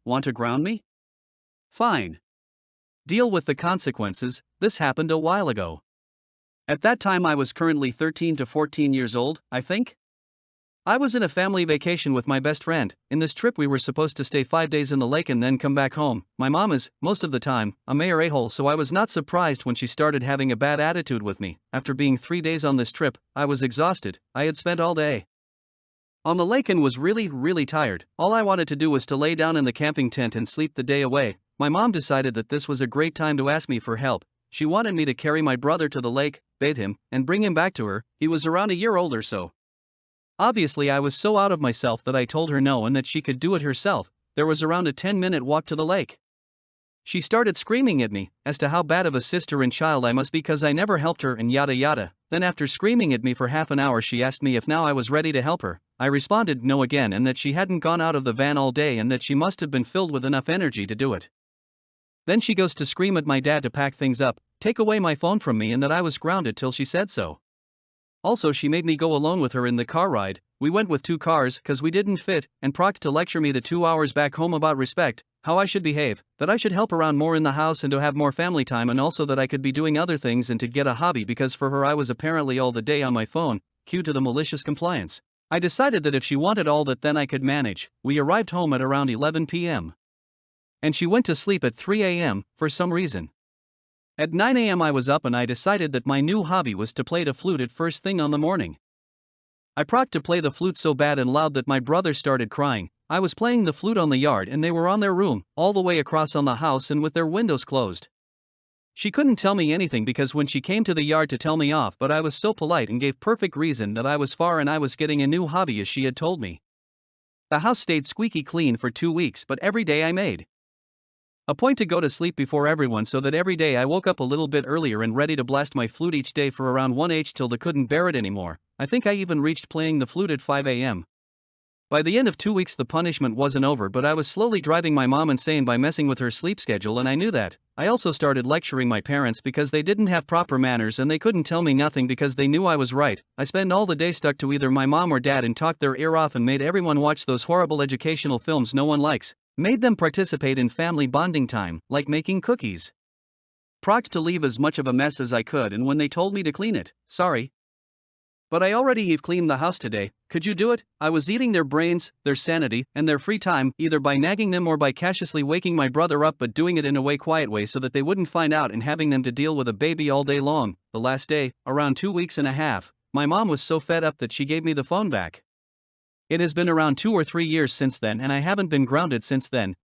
Want to ground me? Fine. Deal with the consequences. This happened a while ago. At that time I was currently 13 to 14 years old, I think. I was in a family vacation with my best friend. In this trip we were supposed to stay 5 days in the lake and then come back home. My mom is, most of the time, a mayor a-hole, so I was not surprised when she started having a bad attitude with me. After being 3 days on this trip, I was exhausted. I had spent all day on the lake and was really tired. All I wanted to do was to lay down in the camping tent and sleep the day away. My mom decided that this was a great time to ask me for help. She wanted me to carry my brother to the lake, bathe him, and bring him back to her. He was around a year old or so. Obviously I was so out of myself that I told her no and that she could do it herself. There was around a 10-minute walk to the lake. She started screaming at me as to how bad of a sister and child I must be because I never helped her and yada yada. Then after screaming at me for half an hour she asked me if now I was ready to help her. I responded no again and that she hadn't gone out of the van all day and that she must have been filled with enough energy to do it. Then she goes to scream at my dad to pack things up, take away my phone from me and that I was grounded till she said so. Also she made me go alone with her in the car ride. We went with 2 cars cause we didn't fit, and procked to lecture me the 2 hours back home about respect, how I should behave, that I should help around more in the house and to have more family time and also that I could be doing other things and to get a hobby because for her I was apparently all the day on my phone. Cue to the malicious compliance. I decided that if she wanted all that then I could manage. We arrived home at around 11 p.m. and she went to sleep at 3 a.m. for some reason. At 9 a.m. I was up and I decided that my new hobby was to play the flute at first thing on the morning. I procked to play the flute so bad and loud that my brother started crying. I was playing the flute on the yard and they were on their room, all the way across on the house and with their windows closed. She couldn't tell me anything because when she came to the yard to tell me off, but I was so polite and gave perfect reason that I was far and I was getting a new hobby as she had told me. The house stayed squeaky clean for 2 weeks, but every day I made a point to go to sleep before everyone so that every day I woke up a little bit earlier and ready to blast my flute each day for around 1h till they couldn't bear it anymore. I think I even reached playing the flute at 5 a.m. By the end of 2 weeks the punishment wasn't over, but I was slowly driving my mom insane by messing with her sleep schedule and I knew that. I also started lecturing my parents because they didn't have proper manners and they couldn't tell me nothing because they knew I was right. I spent all the day stuck to either my mom or dad and talked their ear off and made everyone watch those horrible educational films no one likes. Made them participate in family bonding time, like making cookies. Procked to leave as much of a mess as I could and when they told me to clean it, sorry. But I already have cleaned the house today, could you do it? I was eating their brains, their sanity, and their free time, either by nagging them or by cautiously waking my brother up but doing it in a quiet way so that they wouldn't find out and having them to deal with a baby all day long. The last day, around 2 weeks and a half, my mom was so fed up that she gave me the phone back. It has been around 2 or 3 years since then and I haven't been grounded since then.